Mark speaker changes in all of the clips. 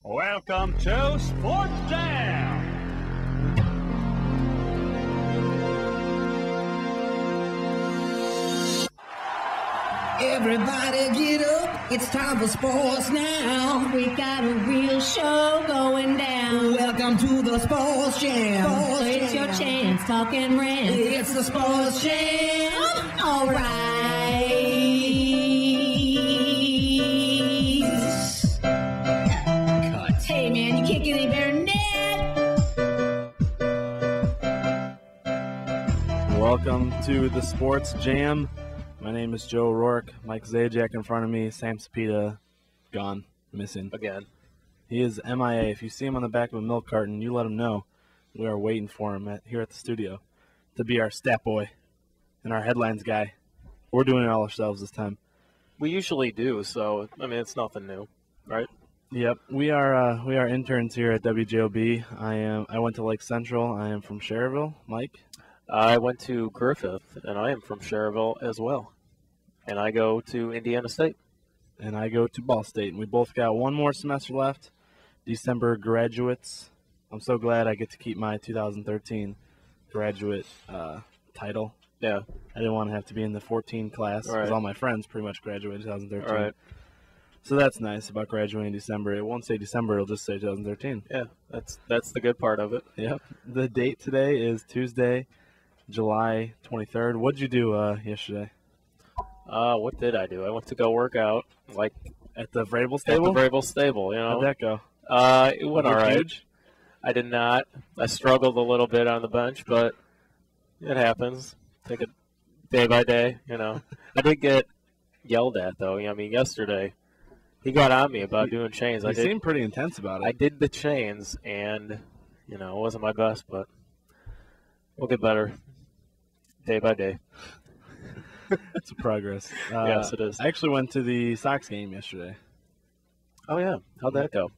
Speaker 1: Welcome to Sports Jam!
Speaker 2: Everybody get up, it's time for sports now. We got a real show going down. Welcome to the Sports Jam. It's your chance, talk and rant. It's the Sports Jam. All right. Hey man, you can't get any better than that.
Speaker 3: Welcome to the Sports Jam. My name is Joe Rourke. Mike Zajac in front of me. Sam Sapita, gone, missing.
Speaker 4: Again.
Speaker 3: He is MIA. If you see him on the back of a milk carton, you let him know. We are waiting for him here at the studio to be our stat boy and our headlines guy. We're doing it all ourselves this time.
Speaker 4: We usually do, so, I mean, it's nothing new, right?
Speaker 3: Yep. We are interns here at WJOB. I went to Lake Central. I am from Cherryville. Mike?
Speaker 4: I went to Griffith, and I am from Cherryville as well. And I go to Indiana State.
Speaker 3: And I go to Ball State. And we both got one more semester left. December graduates. I'm so glad I get to keep my 2013 graduate title.
Speaker 4: Yeah.
Speaker 3: I didn't want to have to be in the 14 class because
Speaker 4: Right.
Speaker 3: all my friends pretty much graduated 2013.
Speaker 4: All right.
Speaker 3: So that's nice about graduating in December. It won't say December. It'll just say 2013.
Speaker 4: Yeah, that's the good part of it.
Speaker 3: Yep. The date today is Tuesday, July 23rd. What did you do yesterday?
Speaker 4: What did I do? I went to go work out, like,
Speaker 3: At the Vrabel
Speaker 4: at
Speaker 3: stable?
Speaker 4: the Vrabel stable, you know.
Speaker 3: How'd that go?
Speaker 4: It went all
Speaker 3: Was it
Speaker 4: right.
Speaker 3: huge?
Speaker 4: I did not. I struggled a little bit on the bench, but it happens. Take it day by day, you know. I did get yelled at, though. I mean, yesterday, he got on me about doing chains.
Speaker 3: You seemed pretty intense about it.
Speaker 4: I did the chains, and, you know, it wasn't my best, but we'll get better day by day.
Speaker 3: It's a progress.
Speaker 4: Yes, it is.
Speaker 3: I actually went to the Sox game yesterday.
Speaker 4: Oh, yeah. How'd that go?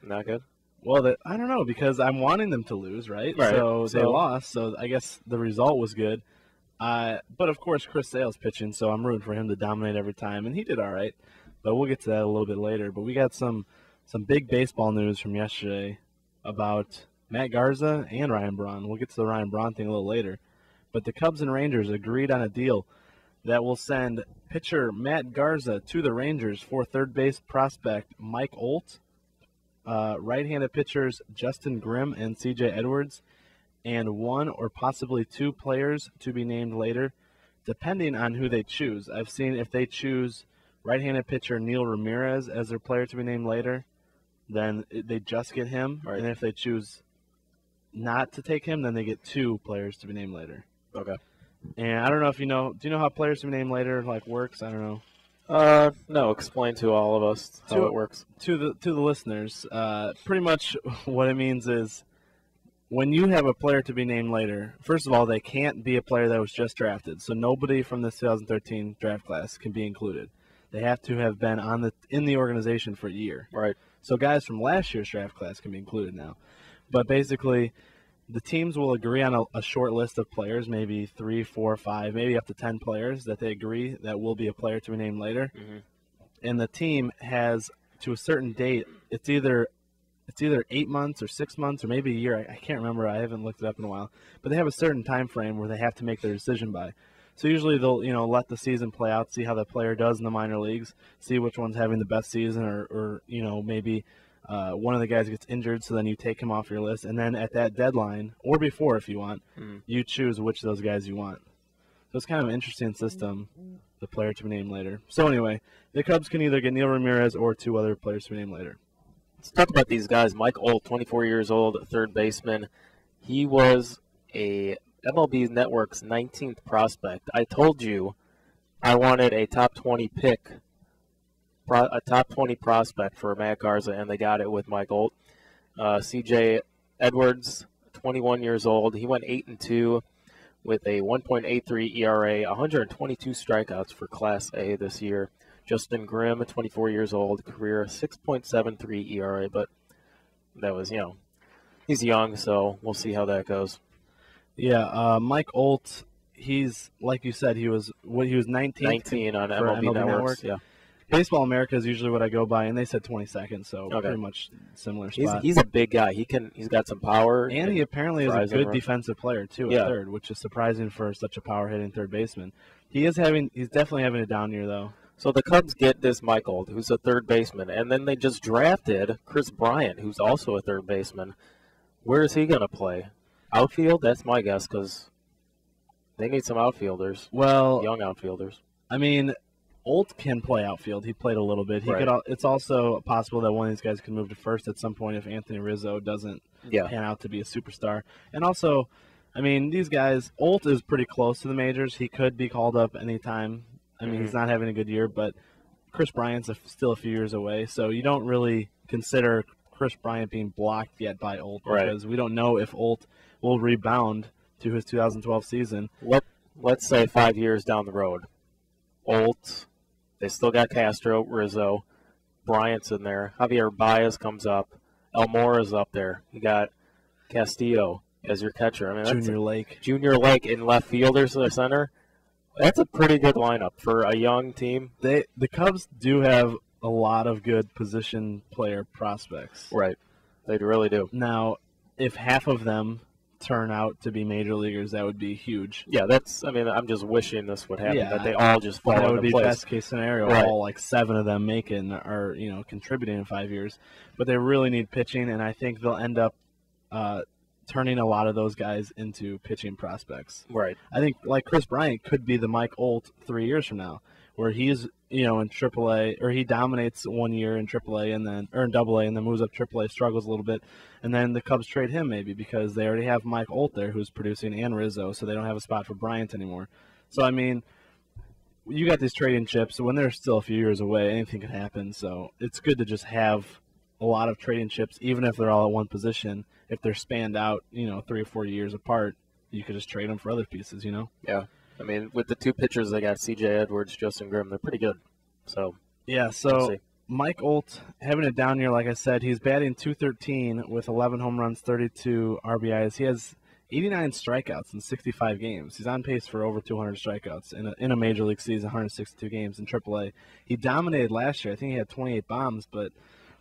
Speaker 4: Not good?
Speaker 3: Well, I don't know, because I'm wanting them to lose, right?
Speaker 4: Right.
Speaker 3: So they
Speaker 4: So-
Speaker 3: lost, so I guess the result was good. But, of course, Chris Sale's pitching, so I'm rooting for him to dominate every time, and he did all right. But we'll get to that a little bit later. But we got some big baseball news from yesterday about Matt Garza and Ryan Braun. We'll get to the Ryan Braun thing a little later. But the Cubs and Rangers agreed on a deal that will send pitcher Matt Garza to the Rangers for third base prospect Mike Olt, right-handed pitchers Justin Grimm and C.J. Edwards, and one or possibly two players to be named later, depending on who they choose. I've seen if they choose right-handed pitcher Neil Ramirez as their player to be named later, then they just get him.
Speaker 4: Right.
Speaker 3: And if they choose not to take him, then they get two players to be named later.
Speaker 4: Okay.
Speaker 3: And I don't know if you know. Do you know how players to be named later works? I don't know.
Speaker 4: No, explain to all of us how it works.
Speaker 3: To the listeners, pretty much what it means is when you have a player to be named later, first of all, they can't be a player that was just drafted. So nobody from the 2013 draft class can be included. They have to have been in the organization for a year.
Speaker 4: Right.
Speaker 3: So guys from last year's draft class can be included now. But basically, the teams will agree on a short list of players, maybe 3, 4, 5, maybe up to 10 players that they agree that will be a player to be named later.
Speaker 4: Mm-hmm.
Speaker 3: And the team has, to a certain date, it's either 8 months or 6 months or maybe a year. I can't remember. I haven't looked it up in a while. But they have a certain time frame where they have to make their decision by. So usually they'll let the season play out, see how the player does in the minor leagues, see which one's having the best season, or maybe one of the guys gets injured, so then you take him off your list. And then at that deadline, or before if you want, you choose which of those guys you want. So it's kind of an interesting system, the player to be named later. So anyway, the Cubs can either get Neil Ramirez or two other players to be named later.
Speaker 4: Let's talk about these guys. Mike Olt, 24 years old, third baseman. He was a MLB Network's 19th prospect. I told you I wanted a top 20 pick, a top 20 prospect for Matt Garza, and they got it with Mike Olt. C.J. Edwards, 21 years old. He went 8-2 with a 1.83 ERA, 122 strikeouts for Class A this year. Justin Grimm, 24 years old, career 6.73 ERA, but that was, he's young, so we'll see how that goes.
Speaker 3: Yeah, Mike Olt, he's, like you said, he was 19
Speaker 4: 19 on MLB Networks. Yeah.
Speaker 3: Baseball America is usually what I go by, and they said 22nd, so pretty much similar spot.
Speaker 4: He's a big guy. He's got some power.
Speaker 3: And he apparently is a good defensive player, too, at third, which is surprising for such a power-hitting third baseman. He's definitely having a down year, though.
Speaker 4: So the Cubs get this Mike Olt, who's a third baseman, and then they just drafted Chris Bryant, who's also a third baseman. Where is he going to play? Outfield? That's my guess, because they need some outfielders.
Speaker 3: Well,
Speaker 4: young outfielders.
Speaker 3: I mean, Olt can play outfield. He played a little bit. It's also possible that one of these guys can move to first at some point if Anthony Rizzo doesn't pan out to be a superstar. And also, I mean, these guys, Olt is pretty close to the majors. He could be called up anytime. I mean, he's not having a good year, but Chris Bryant's still a few years away, so you don't really consider Chris Bryant being blocked yet by Olt because we don't know if Olt will rebound to his 2012 season.
Speaker 4: Let's say 5 years down the road. Olt, they still got Castro, Rizzo, Bryant's in there. Javier Baez comes up. Almora's up there. You got Castillo as your catcher. I mean, Junior Lake in left fielder to the center. That's a pretty good lineup for a young team.
Speaker 3: The Cubs do have a lot of good position player prospects.
Speaker 4: Right. They really do.
Speaker 3: Now, if half of them turn out to be major leaguers, that would be huge.
Speaker 4: Yeah, I'm just wishing this would happen, that they all just fall into place.
Speaker 3: That would be best case scenario. Right. All 7 of them make it and are, contributing in 5 years. But they really need pitching, and I think they'll end up turning a lot of those guys into pitching prospects.
Speaker 4: Right.
Speaker 3: I think like Chris Bryant could be the Mike Olt 3 years from now, where he's in AAA, or he dominates 1 year in AAA and then in AA and then moves up AAA, struggles a little bit, and then the Cubs trade him maybe because they already have Mike Olt there who's producing and Rizzo, so they don't have a spot for Bryant anymore. So I mean, you got these trading chips. So when they're still a few years away, anything can happen. So it's good to just have a lot of trading chips, even if they're all at one position. If they're spanned out, 3 or 4 years apart, you could just trade them for other pieces,
Speaker 4: Yeah. I mean, with the 2 pitchers, they got C.J. Edwards, Justin Grimm. They're pretty good. So
Speaker 3: yeah, so Mike Olt having a down year, like I said, he's batting .213 with 11 home runs, 32 RBIs. He has 89 strikeouts in 65 games. He's on pace for over 200 strikeouts in a major league season, 162 games in AAA. He dominated last year. I think he had 28 bombs, but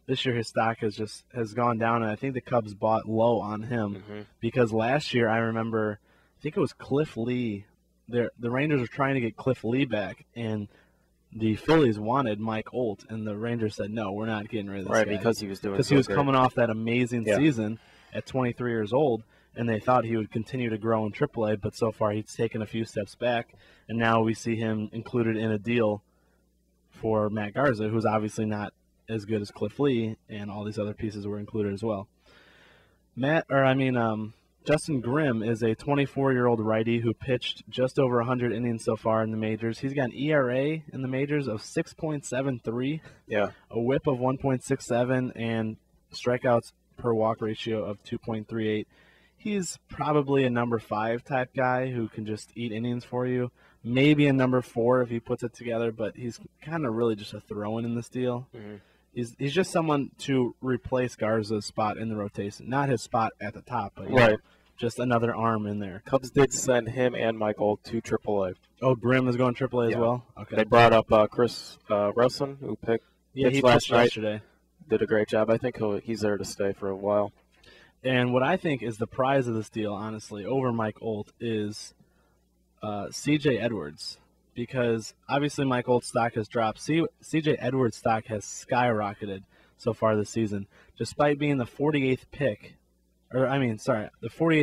Speaker 3: this year his stock has gone down, and I think the Cubs bought low on him because last year I remember, I think it was Cliff Lee. The Rangers were trying to get Cliff Lee back, and the Phillies wanted Mike Olt, and the Rangers said, no, we're not getting rid of this guy.
Speaker 4: Because he was doing
Speaker 3: Because he was coming off that amazing season at 23 years old, and they thought he would continue to grow in AAA, but so far he's taken a few steps back, and now we see him included in a deal for Matt Garza, who's obviously not as good as Cliff Lee, and all these other pieces were included as well. Justin Grimm is a 24-year-old righty who pitched just over 100 innings so far in the majors. He's got an ERA in the majors of 6.73, a whip of 1.67, and strikeouts per walk ratio of 2.38. He's probably a number 5 type guy who can just eat innings for you. Maybe a number 4 if he puts it together, but he's kind of really just a throw-in in this deal. He's just someone to replace Garza's spot in the rotation. Not his spot at the top, but just another arm in there.
Speaker 4: Cubs did send him and Mike Olt to AAA.
Speaker 3: Oh, Grimm is going AAA as well? Okay.
Speaker 4: They brought up Chris Russin, who pitched last night.
Speaker 3: Yesterday.
Speaker 4: Did a great job. I think he's there to stay for a while.
Speaker 3: And what I think is the prize of this deal, honestly, over Mike Olt is C.J. Edwards. Because obviously Mike Olt's stock has dropped. C.J. Edwards' stock has skyrocketed so far this season, despite being the 48th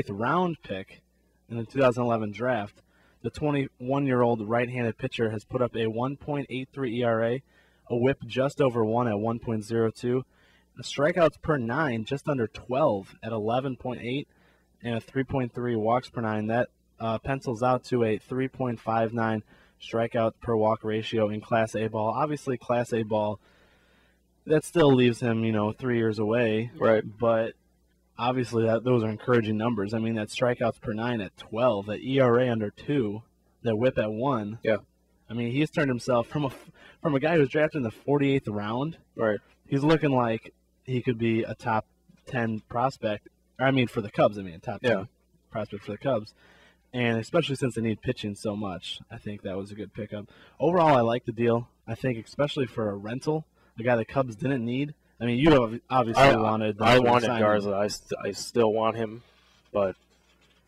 Speaker 3: round pick in the 2011 draft. The 21-year-old right-handed pitcher has put up a 1.83 ERA, a whip just over 1 at 1.02, a strikeouts per 9 just under 12 at 11.8, and a 3.3 walks per 9. That pencils out to a 3.59 strikeout per walk ratio in Class A ball. Obviously, Class A ball, that still leaves him, 3 years away.
Speaker 4: Right.
Speaker 3: But obviously, those are encouraging numbers. I mean, that strikeouts per 9 at 12, that ERA under 2, that whip at 1.
Speaker 4: Yeah.
Speaker 3: I mean, he's turned himself from a guy who was drafted in the 48th round.
Speaker 4: Right.
Speaker 3: He's looking like he could be a top 10 prospect. For the Cubs, a top 10 prospect for the Cubs. And especially since they need pitching so much, I think that was a good pickup. Overall, I like the deal. I think especially for a rental, a guy the Cubs didn't need. I mean, you have obviously wanted.
Speaker 4: I wanted Garza. I still want him, but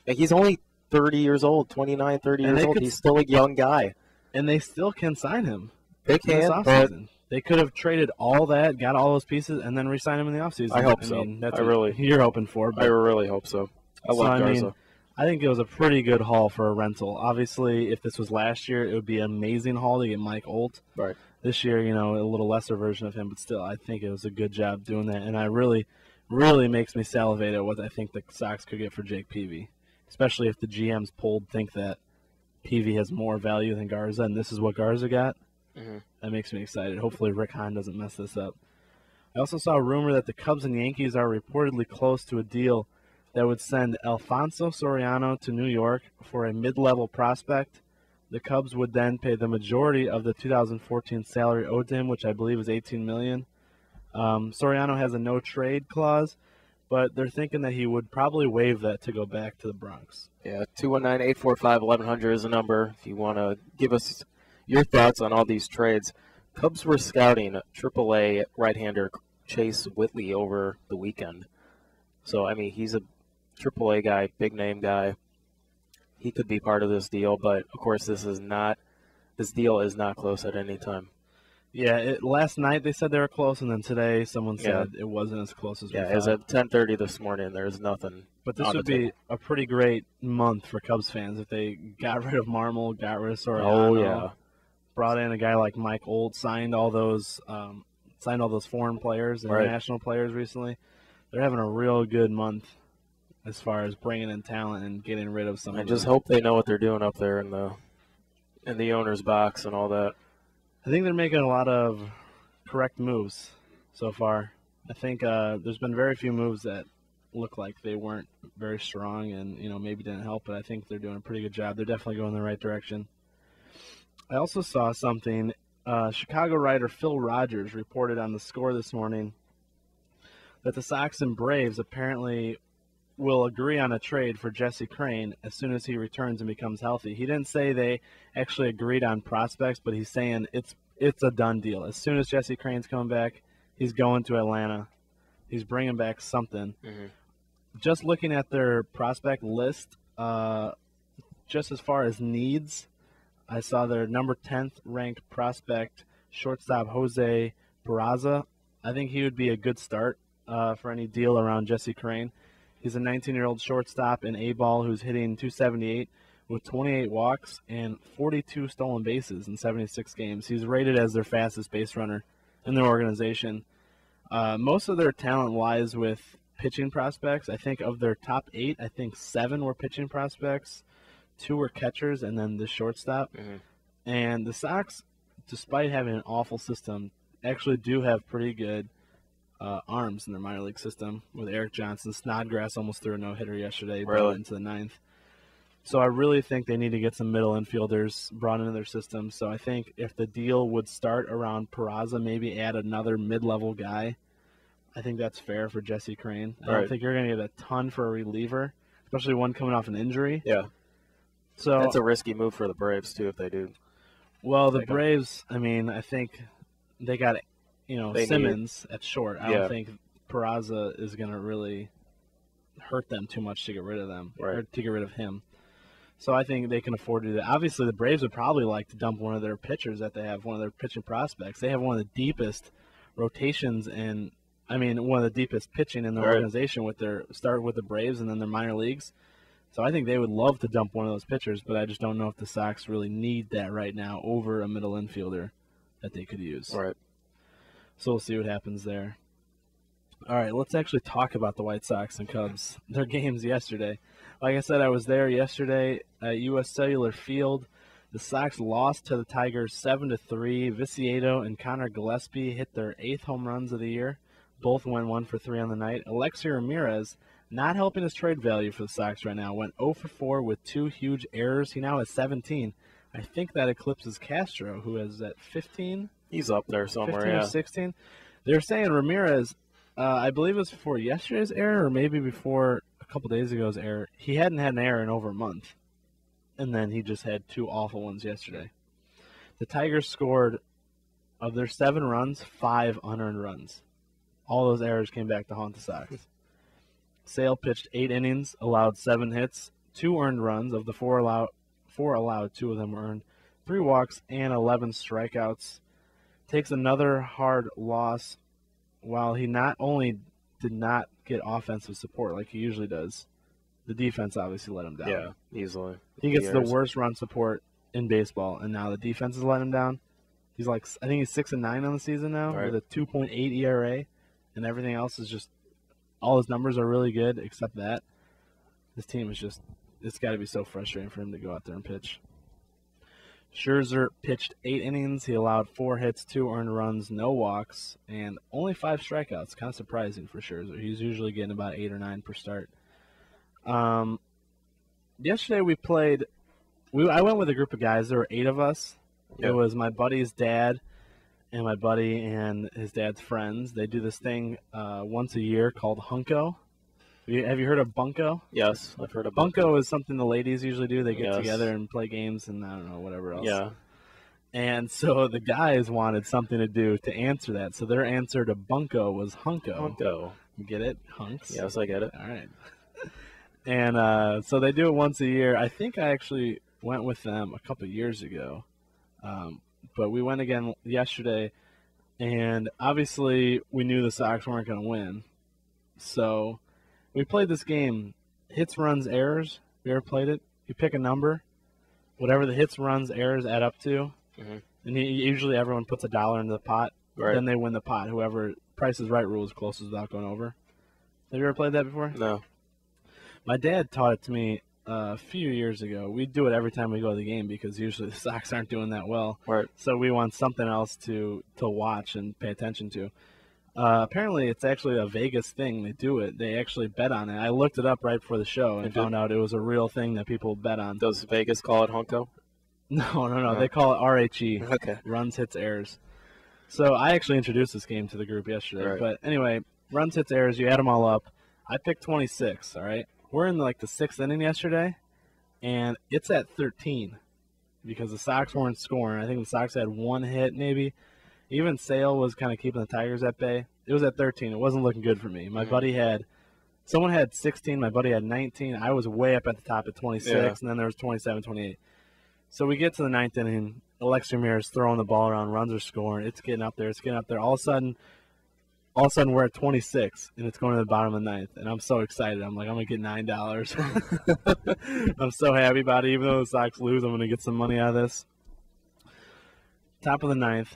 Speaker 4: he's only 30 years old, 29, 30 years old. He's still a young guy.
Speaker 3: And they still can sign him.
Speaker 4: They can, but
Speaker 3: they could have traded all that, got all those pieces, and then re-sign him in the offseason.
Speaker 4: I hope so.
Speaker 3: Mean, that's what you're hoping for.
Speaker 4: I really hope so. I love Garza.
Speaker 3: I think it was a pretty good haul for a rental. Obviously, if this was last year, it would be an amazing haul to get Mike Olt.
Speaker 4: Right.
Speaker 3: This year, you know, a little lesser version of him, but still, I think it was a good job doing that. And I really makes me salivate at what I think the Sox could get for Jake Peavy, especially if the GMs polled think that Peavy has more value than Garza, and this is what Garza got.
Speaker 4: Mm-hmm.
Speaker 3: That makes me excited. Hopefully Rick Hahn doesn't mess this up. I also saw a rumor that the Cubs and Yankees are reportedly close to a deal that would send Alfonso Soriano to New York for a mid-level prospect. The Cubs would then pay the majority of the 2014 salary owed to him, which I believe is $18 million. Soriano has a no-trade clause, but they're thinking that he would probably waive that to go back to the Bronx.
Speaker 4: Yeah, 219-845-1100 is the number if you want to give us your thoughts on all these trades. Cubs were scouting AAA right-hander Chase Whitley over the weekend. So, I mean, he's a AAA guy, big-name guy. He could be part of this deal, but, of course, this deal is not close at any time.
Speaker 3: Yeah, last night they said they were close, and then today someone said it wasn't as close as we thought.
Speaker 4: Yeah, it was at 10:30 this morning. There's nothing.
Speaker 3: But this would be a pretty great month for Cubs fans if they got rid of Marmol, got rid of Soriano.
Speaker 4: Oh, yeah.
Speaker 3: Brought in a guy like Mike Olt, signed all those foreign players and national players recently. They're having a real good month as far as bringing in talent and getting rid of some.
Speaker 4: I just hope they know what they're doing up there in the owner's box and all that.
Speaker 3: I think they're making a lot of correct moves so far. I think there's been very few moves that look like they weren't very strong and maybe didn't help, but I think they're doing a pretty good job. They're definitely going in the right direction. I also saw something. Chicago writer Phil Rogers reported on The Score this morning that the Sox and Braves apparently will agree on a trade for Jesse Crain as soon as he returns and becomes healthy. He didn't say they actually agreed on prospects, but he's saying it's a done deal. As soon as Jesse Crain's coming back, he's going to Atlanta. He's bringing back something. Mm-hmm. Just looking at their prospect list, just as far as needs, I saw their number 10th ranked prospect, shortstop Jose Peraza. I think he would be a good start for any deal around Jesse Crain. He's a 19-year-old shortstop in A-ball who's hitting .278 with 28 walks and 42 stolen bases in 76 games. He's rated as their fastest base runner in their organization. Most of their talent lies with pitching prospects. I think of their top 8, I think 7 were pitching prospects, 2 were catchers, and then the shortstop. Mm-hmm. And the Sox, despite having an awful system, actually do have pretty good arms in their minor league system with Eric Johnson. Snodgrass almost threw a no-hitter yesterday, brought into the 9th. So I really think they need to get some middle infielders brought into their system. So I think if the deal would start around Peraza, maybe add another mid-level guy, I think that's fair for Jesse Crain. I don't think you're going to get a ton for a reliever, especially one coming off an injury.
Speaker 4: Yeah.
Speaker 3: So
Speaker 4: that's a risky move for the Braves, too, if they do.
Speaker 3: Well, the Braves, I mean, I think they got Simmons at short. I don't think Peraza is going to really hurt them too much to get rid of them or to get rid of him. So I think they can afford to do that. Obviously, the Braves would probably like to dump one of their pitchers that they have, one of their pitching prospects. They have one of the deepest rotations one of the deepest pitching in the organization with their start with the Braves and then their minor leagues. So I think they would love to dump one of those pitchers, but I just don't know if the Sox really need that right now over a middle infielder that they could use.
Speaker 4: Right.
Speaker 3: So we'll see what happens there. All right, let's actually talk about the White Sox and Cubs, their games yesterday. Like I said, I was there yesterday at U.S. Cellular Field. The Sox lost to the Tigers 7-3. Viciedo and Connor Gillespie hit their 8th home runs of the year. Both went 1 for 3 on the night. Alexi Ramirez, not helping his trade value for the Sox right now, went 0 for 4 with 2 huge errors. He now has 17. I think that eclipses Castro, who is at 15.
Speaker 4: He's up there somewhere,
Speaker 3: 15 or 16. They're saying Ramirez, I believe it was before yesterday's error or maybe before a couple days ago's error. He hadn't had an error in over a month, and then he just had 2 awful ones yesterday. The Tigers scored Of their 7 runs, 5 unearned runs. All those errors came back to haunt the Sox. Sale pitched 8 innings, allowed 7 hits, 2 earned runs. Of the 4 allowed, 2 of them were earned, 3 walks, and 11 strikeouts. Takes another hard loss while he not only did not get offensive support like he usually does, the defense obviously let him down.
Speaker 4: Yeah, easily.
Speaker 3: He gets the worst run support in baseball, and now the defense has let him down. He's I think he's 6-9 on the season now with a 2.8 ERA, and everything else is just, all his numbers are really good except that. This team is just, it's got to be so frustrating for him to go out there and pitch. Scherzer pitched 8 innings. He allowed 4 hits, 2 earned runs, no walks, and only 5 strikeouts. Kind of surprising for Scherzer. He's usually getting about 8 or 9 per start. Yesterday we played. I went with a group of guys. There were 8 of us. Yep. It was my buddy's dad and my buddy and his dad's friends. They do this thing once a year called Hunko. Have you heard of Bunko?
Speaker 4: Yes, I've heard of
Speaker 3: Bunko. Is something the ladies usually do. They get together and play games and I don't know, whatever else.
Speaker 4: Yeah.
Speaker 3: And so the guys wanted something to do to answer that. So their answer to Bunko was Hunko.
Speaker 4: Hunko.
Speaker 3: You get it? Hunks?
Speaker 4: Yes, I get it.
Speaker 3: All right. And so they do it once a year. I think I actually went with them a couple of years ago. But we went again yesterday. And obviously we knew the Sox weren't going to win. So we played this game, hits, runs, errors. You ever played it? You pick a number, whatever the hits, runs, errors add up to, and usually everyone puts $1 into the pot.
Speaker 4: Right.
Speaker 3: Then they win the pot. Whoever Price is Right rule is closest without going over. Have you ever played that before?
Speaker 4: No.
Speaker 3: My dad taught it to me a few years ago. We do it every time we go to the game because usually the Sox aren't doing that well.
Speaker 4: Right.
Speaker 3: So we want something else to watch and pay attention to. Apparently, it's actually a Vegas thing. They do it. They actually bet on it. I looked it up right before the show and found out it was a real thing that people bet on.
Speaker 4: Does Vegas call it Hunko?
Speaker 3: No. They call it RHE.
Speaker 4: Okay.
Speaker 3: Runs, hits, errors. So I actually introduced this game to the group yesterday.
Speaker 4: Right.
Speaker 3: But anyway, runs, hits, errors, you add them all up. I picked 26, all right? We're in the 6th inning yesterday, and it's at 13 because the Sox weren't scoring. I think the Sox had 1 hit maybe. Even Sale was kind of keeping the Tigers at bay. It was at 13. It wasn't looking good for me. My buddy someone had 16. My buddy had 19. I was way up at the top at 26, and then there was 27, 28. So we get to the 9th inning. Alexi Ramirez throwing the ball around. Runs are scoring. It's getting up there. All of a sudden we're at 26, and it's going to the bottom of the 9th. And I'm so excited. I'm like, I'm going to get $9. I'm so happy about it. Even though the Sox lose, I'm going to get some money out of this. Top of the 9th.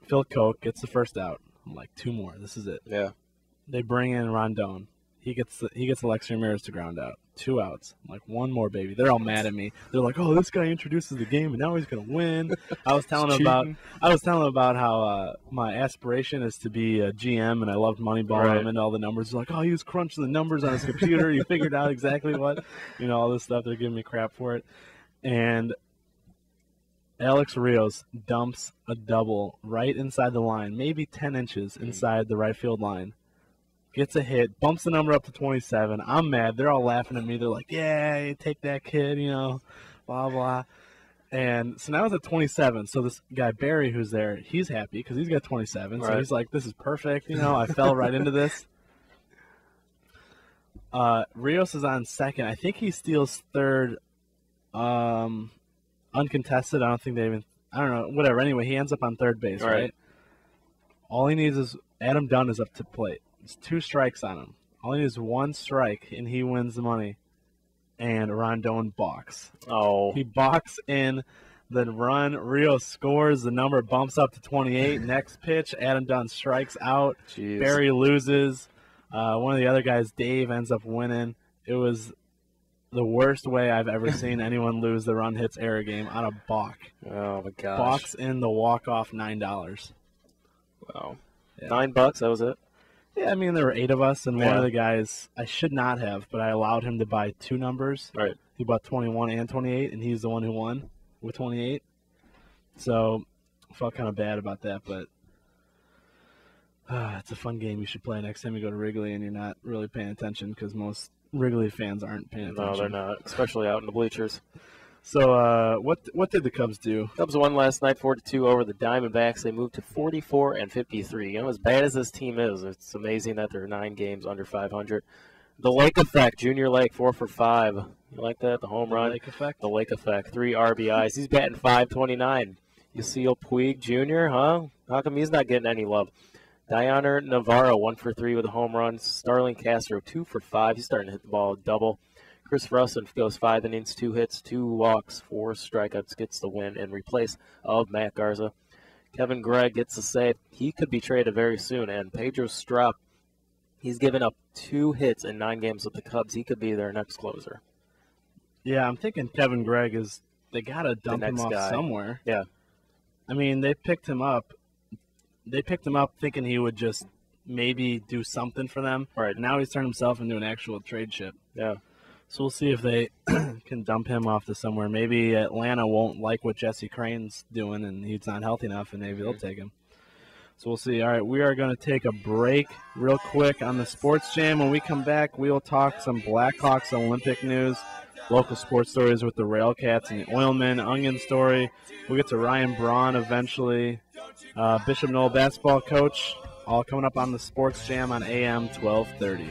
Speaker 3: Phil Koch gets the first out. I'm like, 2 more. This is it.
Speaker 4: Yeah.
Speaker 3: They bring in Rondon. He gets Alexi Ramirez to ground out. 2 outs. I'm like, 1 more, baby. They're all mad at me. They're like, oh, this guy introduces the game, and now he's gonna win. I was telling them about how my aspiration is to be a GM, and I loved Moneyball.
Speaker 4: Right.
Speaker 3: I'm into all the numbers. They're like, oh, he was crunching the numbers on his computer. He figured out exactly what, all this stuff. They're giving me crap for it, and Alex Rios dumps a double right inside the line, maybe 10 inches inside the right field line. Gets a hit, bumps the number up to 27. I'm mad. They're all laughing at me. They're like, yeah, take that kid, blah, blah. And so now it's at 27. So this guy, Barry, who's there, he's happy because he's got 27. Right. So he's like, this is perfect. I fell right into this. Rios is on second. I think he steals third. Uncontested. I don't think I don't know. Whatever. Anyway, he ends up on third base, right? All he needs is Adam Dunn is up to plate. It's 2 strikes on him. All he needs is 1 strike, and he wins the money. And Rondon balks.
Speaker 4: Oh.
Speaker 3: He balks in the run. Rios scores. The number bumps up to 28. Next pitch, Adam Dunn strikes out.
Speaker 4: Jeez.
Speaker 3: Barry loses. One of the other guys, Dave, ends up winning. It was the worst way I've ever seen anyone lose the run hits error game on a balk.
Speaker 4: Oh, my gosh.
Speaker 3: Balks in the walk-off $9.
Speaker 4: Wow.
Speaker 3: Yeah.
Speaker 4: $9, that was it?
Speaker 3: Yeah, I mean, there were 8 of us, and one of the guys, I should not have, but I allowed him to buy 2 numbers.
Speaker 4: Right.
Speaker 3: He bought 21 and 28, and he's the one who won with 28. So I felt kind of bad about that, but it's a fun game you should play next time you go to Wrigley and you're not really paying attention because most Wrigley fans aren't paying attention.
Speaker 4: No, they're not, especially out in the bleachers.
Speaker 3: So what did the Cubs do?
Speaker 4: Cubs won last night 4-2 over the Diamondbacks. They moved to 44-53. You know, as bad as this team is, it's amazing that they're 9 games under 500. The Lake Effect, Junior Lake, 4 for 5. You like that? The home run?
Speaker 3: Lake Effect?
Speaker 4: The Lake Effect, 3 RBIs. He's batting .529. Yasiel Puig Jr., huh? How come he's not getting any love? Dioner Navarro, 1 for 3 with a home run. Starling Castro, 2 for 5. He's starting to hit the ball double. Chris Russin goes 5 innings, 2 hits, 2 walks, 4 strikeouts, gets the win in replace of Matt Garza. Kevin Gregg gets the save. He could be traded very soon. And Pedro Strop, he's given up 2 hits in 9 games with the Cubs. He could be their next closer.
Speaker 3: Yeah, I'm thinking Kevin Gregg is – they got to dump him off somewhere.
Speaker 4: Yeah.
Speaker 3: I mean, they picked him up. They picked him up thinking he would just maybe do something for them.
Speaker 4: Right.
Speaker 3: Now he's turned himself into an actual trade chip.
Speaker 4: Yeah.
Speaker 3: So we'll see if they can dump him off to somewhere. Maybe Atlanta won't like what Jesse Crane's doing, and he's not healthy enough, and maybe they'll take him. So we'll see. All right, we are going to take a break real quick on the Sports Jam. When we come back, we will talk some Blackhawks Olympic news, local sports stories with the Railcats and the Oilmen, Onion story. We'll get to Ryan Braun eventually, Bishop Knoll basketball coach, all coming up on the Sports Jam on AM 1230.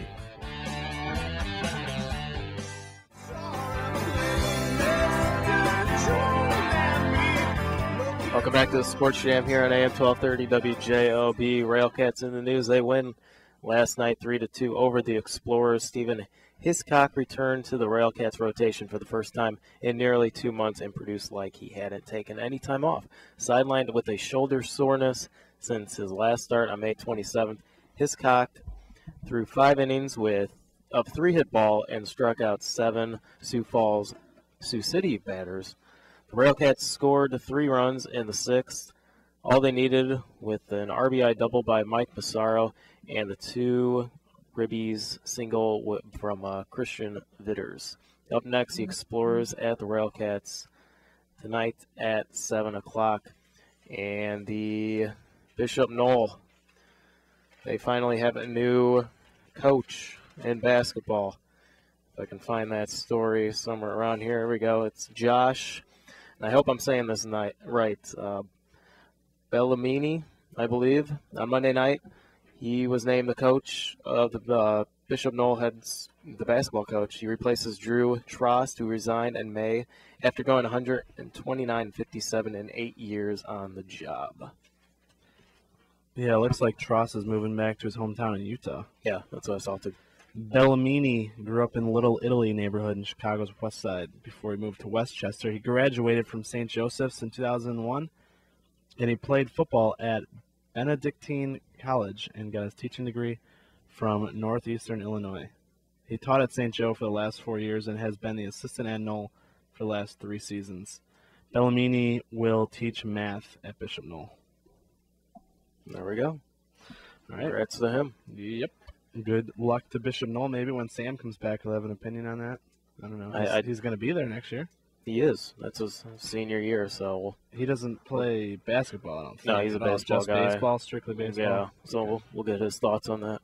Speaker 4: Welcome back to the Sports Jam here on AM 1230 WJOB. Railcats in the news. They win last night 3-2 over the Explorers. Stephen Hiscock returned to the Railcats rotation for the first time in nearly 2 months and produced like he hadn't taken any time off. Sidelined with a shoulder soreness since his last start on May 27th, Hiscock threw 5 innings of 3 hit ball and struck out 7 Sioux City batters. The Railcats scored 3 runs in the 6th, all they needed with an RBI double by Mike Massaro and the 2 ribbies single from Christian Vitters. Up next, the Explorers at the Railcats tonight at 7 o'clock. And the Bishop Knoll, they finally have a new coach in basketball. If I can find that story somewhere around here. Here we go. It's Josh. I hope I'm saying this right. Bellamini, I believe, on Monday night. He was named the coach of the Bishop Knoll heads, the basketball coach. He replaces Drew Trost, who resigned in May after going 129-57 in 8 years on the job.
Speaker 3: Yeah, it looks like Trost is moving back to his hometown in Utah.
Speaker 4: Yeah, that's what I saw too.
Speaker 3: Bellamini grew up in Little Italy neighborhood in Chicago's West Side before he moved to Westchester. He graduated from St. Joseph's in 2001, and he played football at Benedictine College and got his teaching degree from Northeastern Illinois. He taught at St. Joe for the last 4 years and has been the assistant at Knoll for the last 3 seasons. Bellamini will teach math at Bishop Knoll.
Speaker 4: There we go.
Speaker 3: All right.
Speaker 4: Congrats to him.
Speaker 3: Yep. Good luck to Bishop Knoll. Maybe when Sam comes back, he'll have an opinion on that. I don't know. He's going to be there next year.
Speaker 4: He is. That's his senior year, so
Speaker 3: he doesn't play basketball, I don't think.
Speaker 4: No, he's a baseball
Speaker 3: just
Speaker 4: guy.
Speaker 3: Baseball, strictly baseball.
Speaker 4: Yeah, so we'll get his thoughts on that.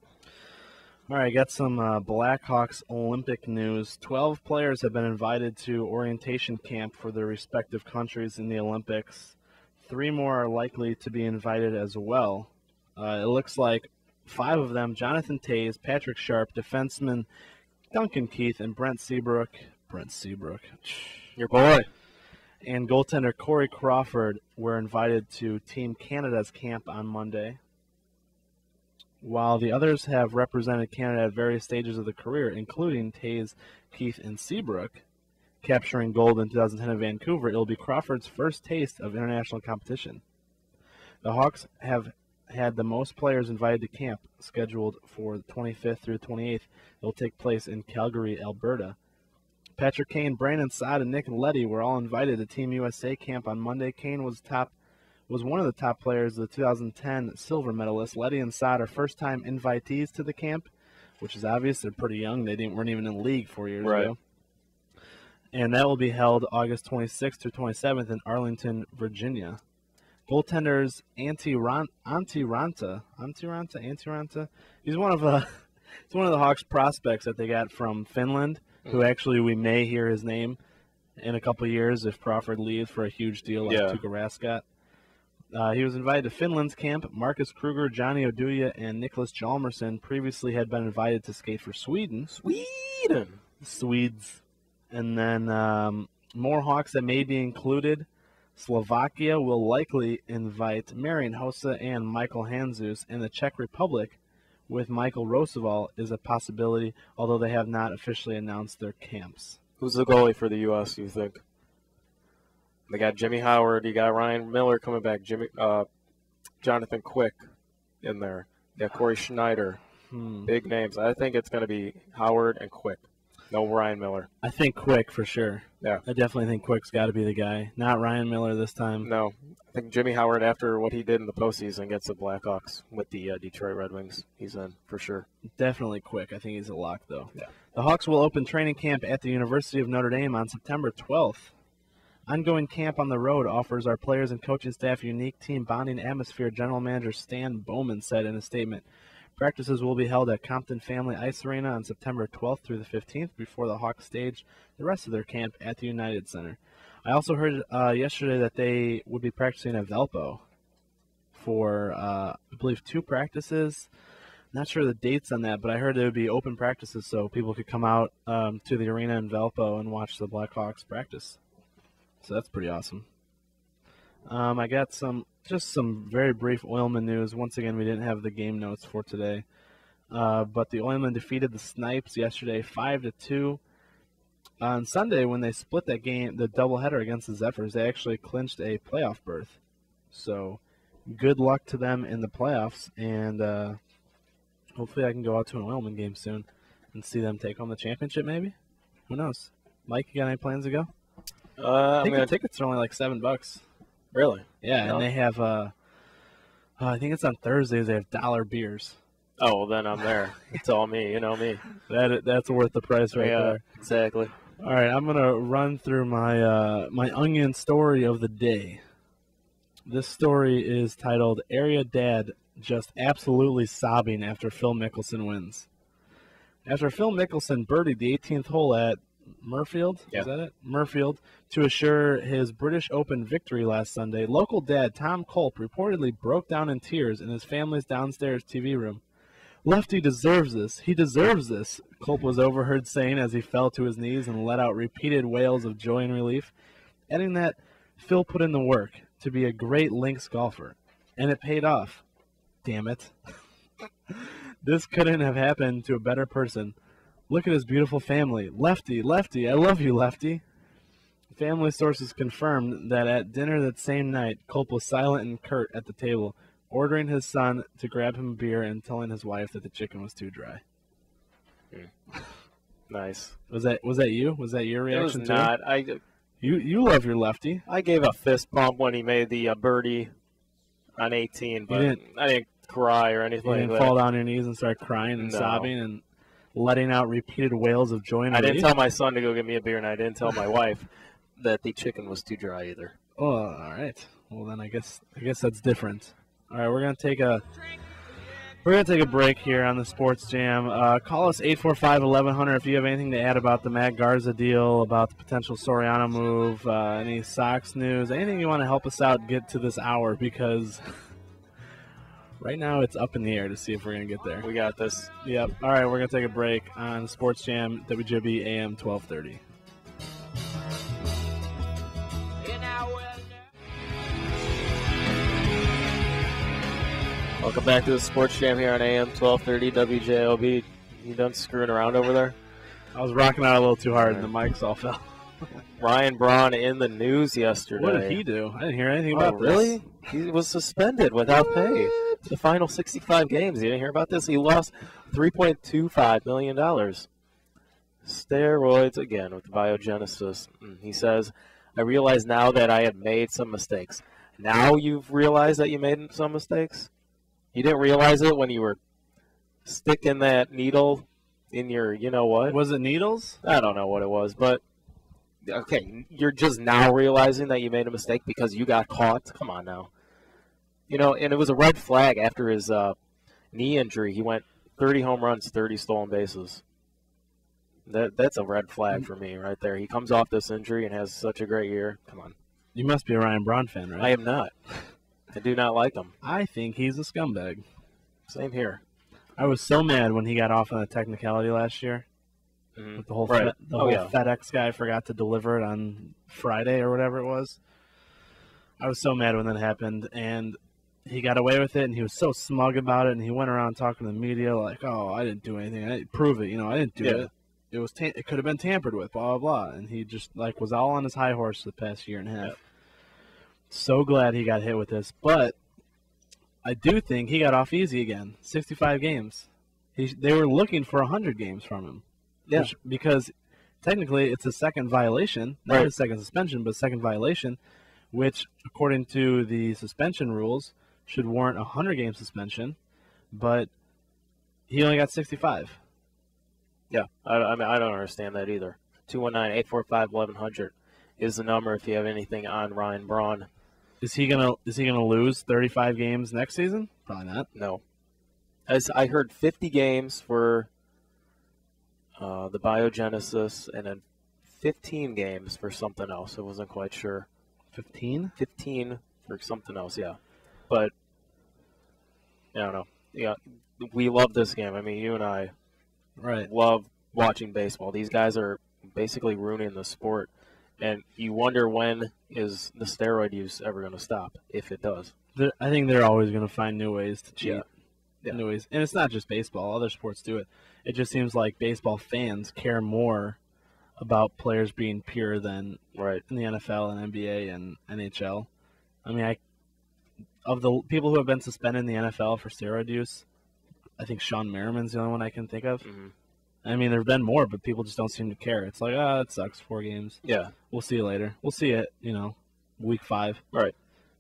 Speaker 3: All right, got some Blackhawks Olympic news. 12 players have been invited to orientation camp for their respective countries in the Olympics. 3 more are likely to be invited as well. It looks like 5 of them, Jonathan Toews, Patrick Sharp, defenseman Duncan Keith, and Brent Seabrook.
Speaker 4: Your boy.
Speaker 3: And goaltender Corey Crawford were invited to Team Canada's camp on Monday. While the others have represented Canada at various stages of their career, including Toews, Keith, and Seabrook, capturing gold in 2010 in Vancouver, it will be Crawford's first taste of international competition. The Hawks have had the most players invited to camp, scheduled for the 25th through the 28th. It will take place in Calgary, Alberta. Patrick Kane, Brandon Saad, and Nick Leddy were all invited to Team USA camp on Monday. Kane was one of the top players of the 2010 silver medalists. Leddy and Saad are first-time invitees to the camp, which is obvious. They're pretty young. They weren't even in the league 4 years ago. And that will be held August 26th through 27th in Arlington, Virginia. Goaltenders Antti Ranta. He's one of the Hawks prospects that they got from Finland, who actually we may hear his name in a couple of years if Crawford leaves for a huge deal like Tuukka Rask. He was invited to Finland's camp. Marcus Kruger, Johnny Oduya, and Nicholas Hjalmarsson previously had been invited to skate for Sweden. Swedes. And then more Hawks that may be included. Slovakia will likely invite Marian Hossa and Michael Handzus, and the Czech Republic with Michael Roosevelt is a possibility, although they have not officially announced their camps.
Speaker 4: Who's the goalie for the U.S., you think? They got Jimmy Howard. You got Ryan Miller coming back. Jonathan Quick in there. You got Corey Schneider. Big names. I think it's going to be Howard and Quick. No Ryan Miller.
Speaker 3: I think Quick for sure.
Speaker 4: Yeah.
Speaker 3: I definitely think Quick's got to be the guy. Not Ryan Miller this time.
Speaker 4: No. I think Jimmy Howard, after what he did in the postseason against the Blackhawks with the Detroit Red Wings, he's in for sure.
Speaker 3: Definitely Quick. I think he's a lock, though.
Speaker 4: Yeah.
Speaker 3: The Hawks will open training camp at the University of Notre Dame on September 12th. Ongoing camp on the road offers our players and coaching staff a unique team bonding atmosphere, General Manager Stan Bowman said in a statement. Practices will be held at Compton Family Ice Arena on September 12th through the 15th before the Hawks stage the rest of their camp at the United Center. I also heard yesterday that they would be practicing at Valpo for, I believe, 2 practices. Not sure the dates on that, but I heard there would be open practices so people could come out to the arena in Valpo and watch the Blackhawks practice. So that's pretty awesome. I got some very brief Oilmen news. Once again, we didn't have the game notes for today. But the Oilmen defeated the Snipes yesterday 5-2. On Sunday, when they split that game, the doubleheader against the Zephyrs, they actually clinched a playoff berth. So good luck to them in the playoffs. And hopefully I can go out to an Oilmen game soon and see them take home the championship maybe. Who knows? Mike, you got any plans to go? I think the tickets are only like $7.
Speaker 4: Really?
Speaker 3: Yeah, and they have, I think it's on Thursdays, they have dollar beers.
Speaker 4: Oh, well, then I'm there. It's all me. You know me.
Speaker 3: That's worth the price right there.
Speaker 4: Exactly.
Speaker 3: All right, I'm going to run through my my onion story of the day. This story is titled, Area Dad Just Absolutely Sobbing After Phil Mickelson Wins. After Phil Mickelson birdied the 18th hole at Murfield, is that it? Murfield, to assure his British Open victory last Sunday, local dad Tom Culp reportedly broke down in tears in his family's downstairs TV room. Lefty deserves this. He deserves this, Culp was overheard saying as he fell to his knees and let out repeated wails of joy and relief, adding that Phil put in the work to be a great links golfer, and it paid off. Damn it. This couldn't have happened to a better person. Look at his beautiful family. Lefty, I love you, Lefty. Family sources confirmed that at dinner that same night, Culp was silent and curt at the table, ordering his son to grab him a beer and telling his wife that the chicken was too dry.
Speaker 4: Nice.
Speaker 3: Was that you? Was that your reaction?
Speaker 4: It was not.
Speaker 3: You love your Lefty.
Speaker 4: I gave a fist pump when he made the birdie on 18, but I didn't cry or anything.
Speaker 3: You didn't fall down on your knees and start crying and sobbing and letting out repeated wails of joy and relief?
Speaker 4: I didn't tell my son to go get me a beer, and I didn't tell my wife that the chicken was too dry either.
Speaker 3: Oh, all right. Well, then I guess that's different. All right, we're gonna take a break here on the Sports Jam. Call us 845-1100 if you have anything to add about the Matt Garza deal, about the potential Soriano move, any Sox news, anything you want to help us out get to this hour, because right now it's up in the air to see if we're going to get there.
Speaker 4: We got this.
Speaker 3: Yep. All right, we're going to take a break on Sports Jam, WJB AM 1230.
Speaker 4: Welcome back to the Sports Jam here on AM 1230 WJOB. You done screwing around over there?
Speaker 3: I was rocking out a little too hard and the mics all fell.
Speaker 4: Ryan Braun in the news yesterday.
Speaker 3: What did he do? I didn't hear anything about this.
Speaker 4: Really? He was suspended without pay. The final 65 games. You didn't hear about this? He lost $3.25 million. Steroids again with biogenesis. He says, I realize now that I have made some mistakes. Now you've realized that you made some mistakes? You didn't realize it when you were sticking that needle in your, you know what?
Speaker 3: Was it needles?
Speaker 4: I don't know what it was, but okay, you're just now realizing that you made a mistake because you got caught? Come on now. You know, and it was a red flag after his knee injury. He went 30 home runs, 30 stolen bases. That's a red flag for me right there. He comes off this injury and has such a great year. Come on.
Speaker 3: You must be a Ryan Braun fan, right?
Speaker 4: I am not. I do not like him.
Speaker 3: I think he's a scumbag.
Speaker 4: Same here.
Speaker 3: I was so mad when he got off on a technicality last year.
Speaker 4: Mm-hmm.
Speaker 3: With the whole,
Speaker 4: Right.
Speaker 3: FedEx guy forgot to deliver it on Friday or whatever it was. I was so mad when that happened, and he got away with it, and he was so smug about it, and he went around talking to the media like, "Oh, I didn't do anything. I didn't prove it. I didn't do it. It was it could have been tampered with. Blah blah blah." And he just was all on his high horse the past year and a half.
Speaker 4: Yep.
Speaker 3: So glad he got hit with this, but I do think he got off easy again. 65 games. They were looking for 100 games from him.
Speaker 4: Yeah.
Speaker 3: Because technically it's a second violation, not a second suspension, but a second violation, which according to the suspension rules should warrant a 100-game suspension, but he only got 65.
Speaker 4: Yeah, I mean, I don't understand that either. 219-845-1100 is the number if you have anything on Ryan Braun.
Speaker 3: Is he gonna lose 35 games next season? Probably not.
Speaker 4: No. As I heard 50 games for the biogenesis and then 15 games for something else. I wasn't quite sure.
Speaker 3: 15?
Speaker 4: 15 for something else, yeah. But, I don't know. Yeah, we love this game. I mean, you and I love watching baseball. These guys are basically ruining the sport. And you wonder when is the steroid use ever going to stop, if it does.
Speaker 3: I think they're always going to find new ways to cheat.
Speaker 4: Yeah.
Speaker 3: New ways. And it's not just baseball. Other sports do it. It just seems like baseball fans care more about players being pure than in the NFL and NBA and NHL. I mean, of the people who have been suspended in the NFL for steroid use, I think Sean Merriman's the only one I can think of.
Speaker 4: Mm-hmm.
Speaker 3: I mean, there have been more, but people just don't seem to care. It's like, it sucks, 4 games.
Speaker 4: Yeah.
Speaker 3: We'll see you later. We'll see it, week 5.
Speaker 4: Right.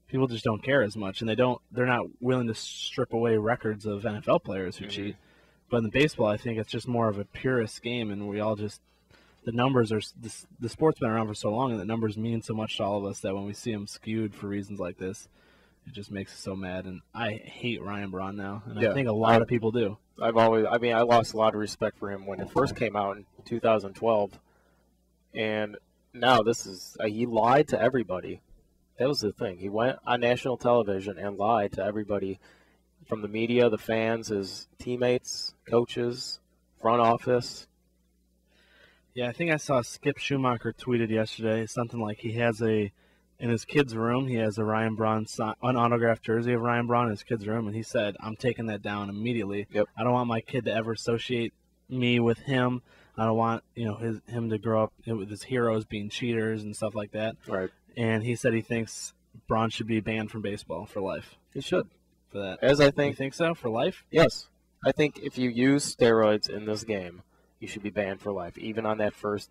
Speaker 3: People just don't care as much, and they're not willing to strip away records of NFL players who cheat. But in the baseball, I think it's just more of a purist game, and we all just the numbers are the sport's been around for so long, and the numbers mean so much to all of us that when we see them skewed for reasons like this, it just makes us so mad. And I hate Ryan Braun now, and I think a lot of people do.
Speaker 4: I lost a lot of respect for him when it first came out in 2012, and now he lied to everybody. That was the thing. He went on national television and lied to everybody from the media, the fans, his teammates, coaches, front office.
Speaker 3: Yeah, I think I saw Skip Schumacher tweeted yesterday something like in his kid's room, he has a Ryan Braun unautographed jersey of Ryan Braun in his kid's room, and he said, "I'm taking that down immediately.
Speaker 4: Yep.
Speaker 3: I don't want my kid to ever associate me with him. I don't want him to grow up with his heroes being cheaters and stuff like that."
Speaker 4: Right.
Speaker 3: And he said he thinks Braun should be banned from baseball for life.
Speaker 4: He should.
Speaker 3: For that.
Speaker 4: As I think.
Speaker 3: You think so? For life?
Speaker 4: Yes. I think if you use steroids in this game, you should be banned for life, even on that first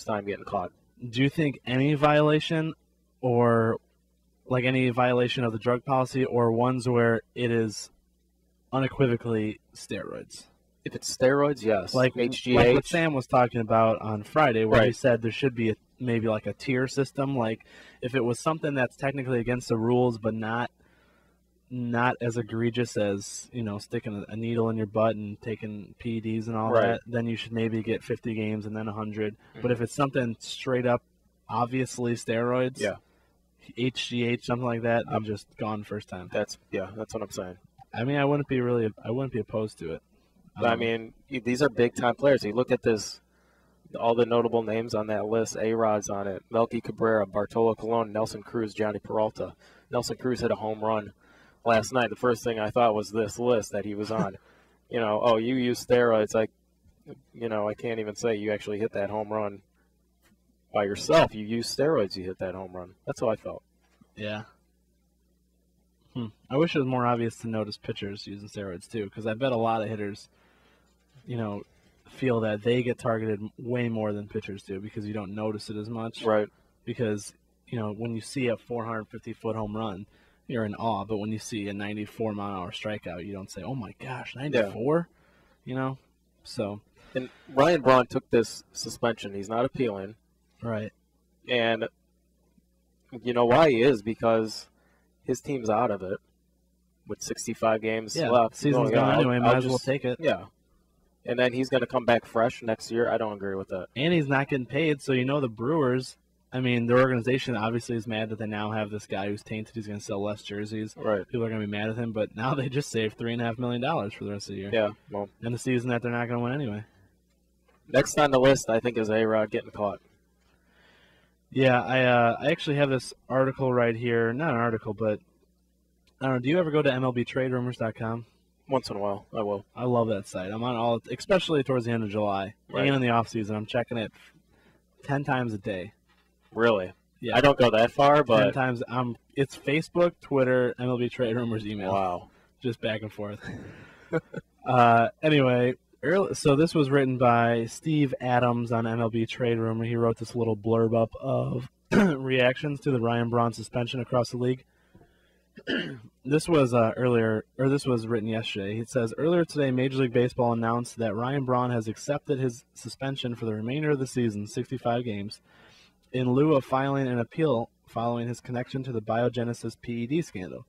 Speaker 4: time getting caught.
Speaker 3: Do you think any violation or any violation of the drug policy or ones where it is unequivocally steroids?
Speaker 4: If it's steroids, yes.
Speaker 3: Like
Speaker 4: HGH.
Speaker 3: Like what Sam was talking about on Friday, where he
Speaker 4: Right.
Speaker 3: said there should be maybe a tier system. Like if it was something that's technically against the rules, but not as egregious as sticking a needle in your butt and taking PEDs and all
Speaker 4: Right.
Speaker 3: that, then you should maybe get 50 games and then 100. But if it's something straight up, obviously steroids, HGH, something like that, I'm just gone first time.
Speaker 4: That's what I'm saying.
Speaker 3: I mean, I wouldn't be opposed to it.
Speaker 4: But, I mean, these are big-time players. You look at this, all the notable names on that list, A-Rod's on it, Melky Cabrera, Bartolo Colon, Nelson Cruz, Johnny Peralta. Nelson Cruz hit a home run last night. The first thing I thought was this list that he was on. You use steroids. I can't even say you actually hit that home run by yourself. You use steroids, you hit that home run. That's how I felt.
Speaker 3: Yeah. I wish it was more obvious to notice pitchers using steroids too, because I bet a lot of hitters, feel that they get targeted way more than pitchers do because you don't notice it as much.
Speaker 4: Right.
Speaker 3: Because, when you see a 450-foot home run, you're in awe. But when you see a 94-mile-an-hour strikeout, you don't say, "Oh my gosh, 94?" So.
Speaker 4: And Ryan Braun took this suspension. He's not appealing.
Speaker 3: Right.
Speaker 4: And you know why he is? Because his team's out of it with 65 games left.
Speaker 3: Season's gone anyway. Might as well take it.
Speaker 4: Yeah. and then he's going to come back fresh next year. I don't agree with that.
Speaker 3: And he's not getting paid, so the Brewers, I mean, their organization obviously is mad that they now have this guy who's tainted. He's going to sell less jerseys.
Speaker 4: Right.
Speaker 3: People are going to be mad at him, but now they just saved $3.5 million for the rest of the year.
Speaker 4: Yeah, well.
Speaker 3: And the season that they're not going to win anyway.
Speaker 4: Next on the list, I think, is A-Rod getting caught.
Speaker 3: Yeah, I actually have this article right here. Not an article, but I don't know. Do you ever go to MLBTradeRumors.com?
Speaker 4: Once in a while, I will.
Speaker 3: I love that site. I'm on all, especially towards the end of July.
Speaker 4: Right.
Speaker 3: And in the off season, I'm checking it 10 times a day.
Speaker 4: Really?
Speaker 3: Yeah.
Speaker 4: I don't go that far, but
Speaker 3: 10 times. It's Facebook, Twitter, MLB Trade Rumors, email.
Speaker 4: Wow.
Speaker 3: Just back and forth. Anyway, so this was written by Steve Adams on MLB Trade Rumor. He wrote this little blurb up of reactions to the Ryan Braun suspension across the league. This was this was written yesterday. It says, earlier today, Major League Baseball announced that Ryan Braun has accepted his suspension for the remainder of the season, 65 games, in lieu of filing an appeal following his connection to the Biogenesis PED scandal.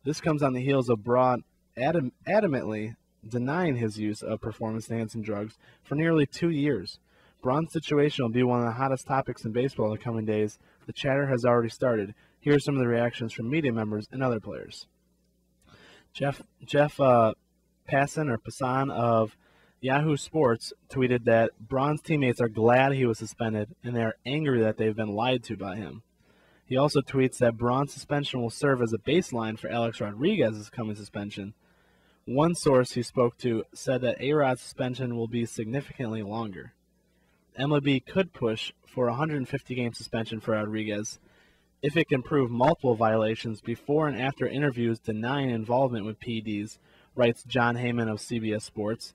Speaker 3: This comes on the heels of Braun adamantly denying his use of performance-enhancing drugs for nearly 2 years. Braun's situation will be one of the hottest topics in baseball in the coming days. The chatter has already started. Here are some of the reactions from media members and other players. Jeff Passan of Yahoo Sports tweeted that Braun's teammates are glad he was suspended and they are angry that they've been lied to by him. He also tweets that Braun's suspension will serve as a baseline for Alex Rodriguez's coming suspension. One source he spoke to said that A-Rod's suspension will be significantly longer. MLB could push for a 150-game suspension for Rodriguez if it can prove multiple violations before and after interviews denying involvement with PEDs, writes John Heyman of CBS Sports.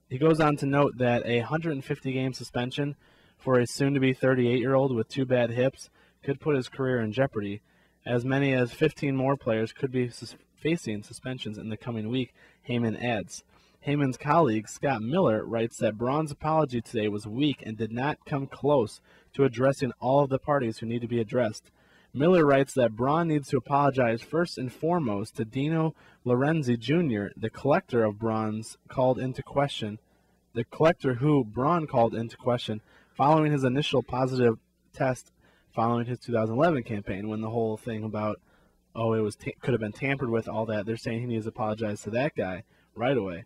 Speaker 3: He goes on to note that a 150-game suspension for a soon-to-be 38-year-old with 2 bad hips could put his career in jeopardy. As many as 15 more players could be facing suspensions in the coming week, Heyman adds. Heyman's colleague, Scott Miller, writes that Braun's apology today was weak and did not come close to addressing all of the parties who need to be addressed. Miller writes that Braun needs to apologize first and foremost to Dino Lorenzi Jr., the collector of Braun's called into question, the collector who Braun called into question following his initial positive test following his 2011 campaign, when the whole thing about, it was could have been tampered with, all that, they're saying he needs to apologize to that guy right away.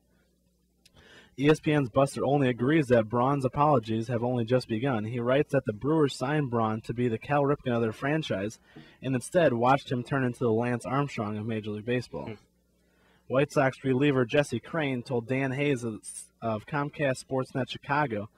Speaker 3: ESPN's Buster Olney agrees that Braun's apologies have only just begun. He writes that the Brewers signed Braun to be the Cal Ripken of their franchise and instead watched him turn into the Lance Armstrong of Major League Baseball. White Sox reliever Jesse Crain told Dan Hayes of Comcast Sportsnet Chicago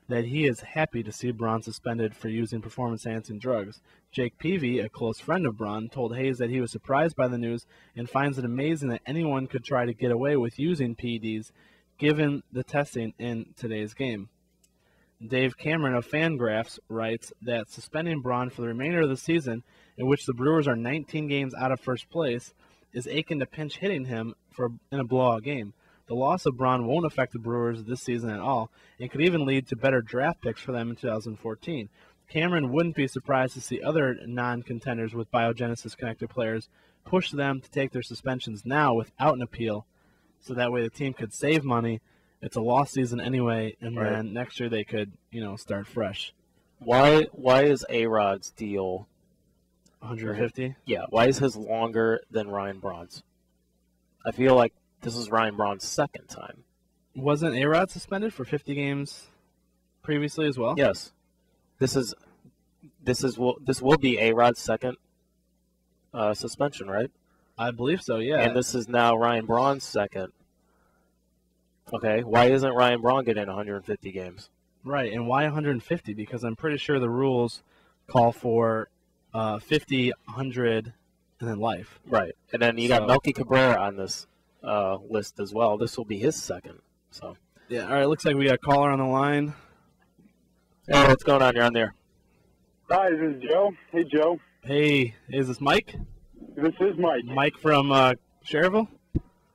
Speaker 3: that he is happy to see Braun suspended for using performance-enhancing drugs. Jake Peavy, a close friend of Braun, told Hayes that he was surprised by the news and finds it amazing that anyone could try to get away with using PEDs given the testing in today's game. Dave Cameron of Fangraphs writes that suspending Braun for the remainder of the season, in which the Brewers are 19 games out of first place, is akin to pinch hitting him in a blowout game. The loss of Braun won't affect the Brewers this season at all, and could even lead to better draft picks for them in 2014. Cameron wouldn't be surprised to see other non-contenders with Biogenesis-connected players push them to take their suspensions now without an appeal, so that way the team could save money. It's a lost season anyway, and then next year they could, start fresh.
Speaker 4: Why is A-Rod's deal
Speaker 3: 150?
Speaker 4: Yeah, why is his longer than Ryan Braun's? I feel like this is Ryan Braun's second time.
Speaker 3: Wasn't A-Rod suspended for 50 games previously as well?
Speaker 4: Yes. This will be A-Rod's second suspension, right?
Speaker 3: I believe so, yeah.
Speaker 4: And this is now Ryan Braun's second. Okay, why isn't Ryan Braun getting 150 games?
Speaker 3: Right, and why 150? Because I'm pretty sure the rules call for 50, 100, and then life.
Speaker 4: Right, and then you got Melky Cabrera on this list as well. This will be his second. So
Speaker 3: yeah, all right, looks like we got a caller on the line.
Speaker 4: Hey, what's going on? You're on there.
Speaker 5: Hi, this is Joe. Hey, Joe.
Speaker 3: Hey, is this Mike?
Speaker 5: This is Mike.
Speaker 3: Mike from Cherville?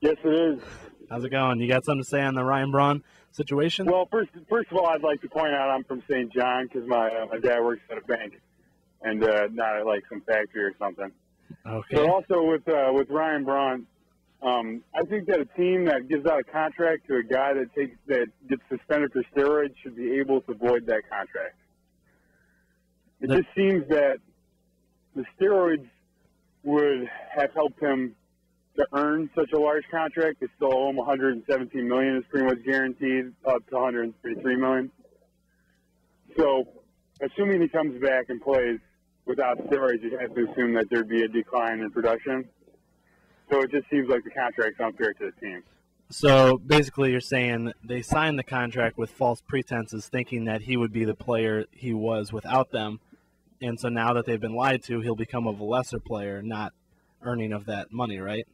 Speaker 5: Yes, it is.
Speaker 3: How's it going? You got something to say on the Ryan Braun situation?
Speaker 5: Well, first of all, I'd like to point out I'm from St. John because my dad works at a bank and not at like some factory or something.
Speaker 3: Okay.
Speaker 5: But also with Ryan Braun, I think that a team that gives out a contract to a guy that gets suspended for steroids should be able to void that contract. It just seems that the steroids would have helped him to earn such a large contract. They still owe him $117 million. Is pretty much guaranteed up to $133 million. So, assuming he comes back and plays without steroids, you have to assume that there'd be a decline in production. So it just seems like the contract's unfair to the team.
Speaker 3: So basically you're saying they signed the contract with false pretenses, thinking that he would be the player he was without them. And so now that they've been lied to, he'll become a lesser player, not earning of that money, right?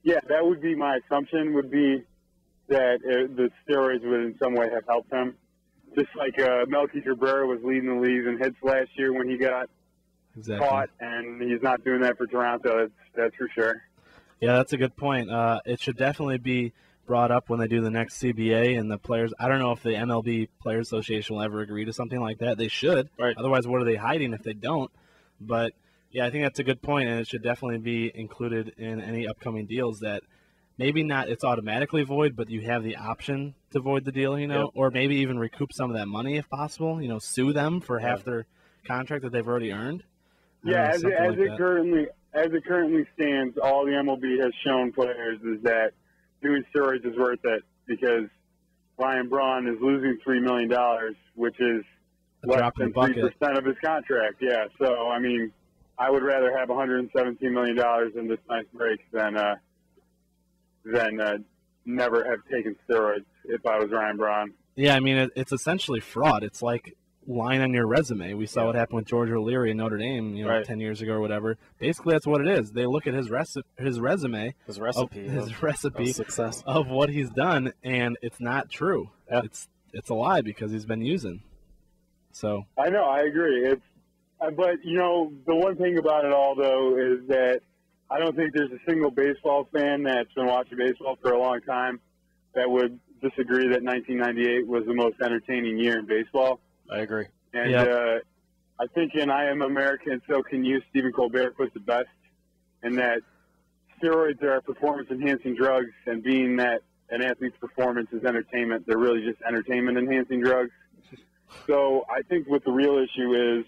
Speaker 5: Yeah, that would be my assumption, would be that the steroids would in some way have helped him. Just like Melky Cabrera was leading the league in hits last year when he got caught, and he's not doing that for Toronto. That's for sure.
Speaker 3: Yeah, that's a good point. It should definitely be brought up when they do the next CBA and the players. I don't know if the MLB Players Association will ever agree to something like that. They should. Right. Otherwise, what are they hiding if they don't? But, yeah, I think that's a good point, and it should definitely be included in any upcoming deals that maybe not it's automatically void, but you have the option to void the deal,
Speaker 4: Yep.
Speaker 3: or maybe even recoup some of that money if possible, sue them for half their contract that they've already earned.
Speaker 5: Yeah, as it currently stands, all the MLB has shown players is that doing steroids is worth it because Ryan Braun is losing $3 million, which is less than 3% of his contract. Yeah, so, I mean, I would rather have $117 million in this nice break than never have taken steroids if I was Ryan Braun.
Speaker 3: Yeah, I mean, it's essentially fraud. It's like lying on your resume. We saw what happened with George O'Leary in Notre Dame, 10 years ago or whatever. Basically, that's what it is. They look at his resume, his recipe
Speaker 4: of success
Speaker 3: of what he's done, and it's not true. Yeah. It's a lie because he's been using. So
Speaker 5: I know, I agree. But the one thing about it all though is that I don't think there's a single baseball fan that's been watching baseball for a long time that would disagree that 1998 was the most entertaining year in baseball.
Speaker 4: I agree.
Speaker 5: And I think in I Am American, So Can You, Stephen Colbert puts it best in that steroids are performance-enhancing drugs, and being that an athlete's performance is entertainment, they're really just entertainment-enhancing drugs. So I think what the real issue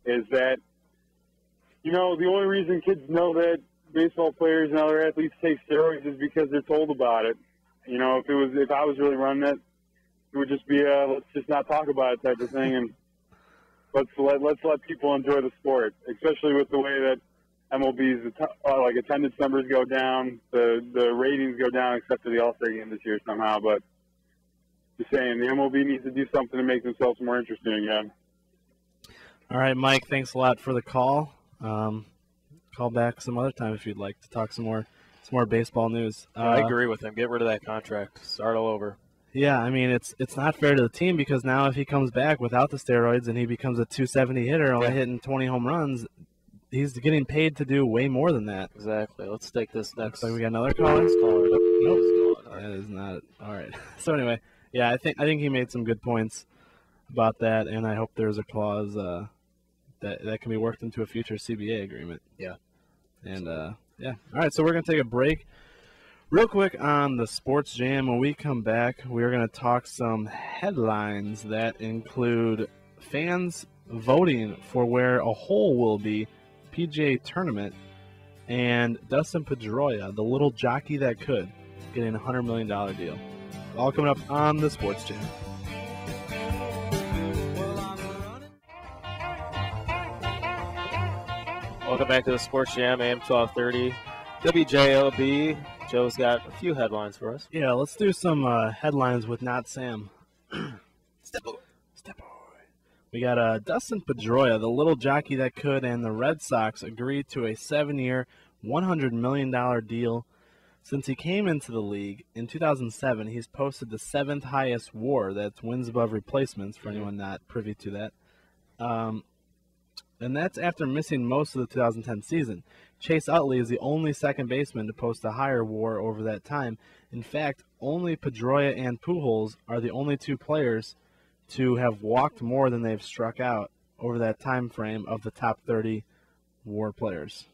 Speaker 5: is that, the only reason kids know that baseball players and other athletes take steroids is because they're told about it. If I was really running it, it would just be let's just not talk about it type of thing, and let's let people enjoy the sport, especially with the way that MLB's attendance numbers go down, the ratings go down, except for the All-Star game this year somehow. But just saying, the MLB needs to do something to make themselves more interesting again.
Speaker 3: All right, Mike, thanks a lot for the call. Call back some other time if you'd like to talk some more baseball news.
Speaker 4: I agree with him. Get rid of that contract. Start all over.
Speaker 3: Yeah, I mean, it's not fair to the team because now if he comes back without the steroids and he becomes a 270 hitter, only hitting 20 home runs, he's getting paid to do way more than that.
Speaker 4: Exactly. Let's take this next.
Speaker 3: So we got another caller. Nope. That is not all right. So anyway, yeah, I think he made some good points about that, and I hope there's a clause that can be worked into a future CBA agreement.
Speaker 4: Yeah.
Speaker 3: And yeah. All right. So we're gonna take a break. Real quick on the Sports Jam, when we come back, we're going to talk some headlines that include fans voting for where a hole will be, PGA Tournament, and Dustin Pedroia, the little jockey that could, getting a $100 million deal. All coming up on the Sports Jam.
Speaker 4: Welcome back to the Sports Jam, AM 1230, WJLB. Joe's got a few headlines for us.
Speaker 3: Yeah, let's do some headlines with Not Sam.
Speaker 4: Step boy.
Speaker 3: We got Dustin Pedroia, the little jockey that could, and the Red Sox agreed to a 7-year, $100 million deal. Since he came into the league in 2007, he's posted the 7th highest WAR. That's wins above replacements, for anyone not privy to that. And that's after missing most of the 2010 season. Chase Utley is the only second baseman to post a higher WAR over that time. In fact, only Pedroia and Pujols are the only two players to have walked more than they've struck out over that time frame of the top 30 WAR players.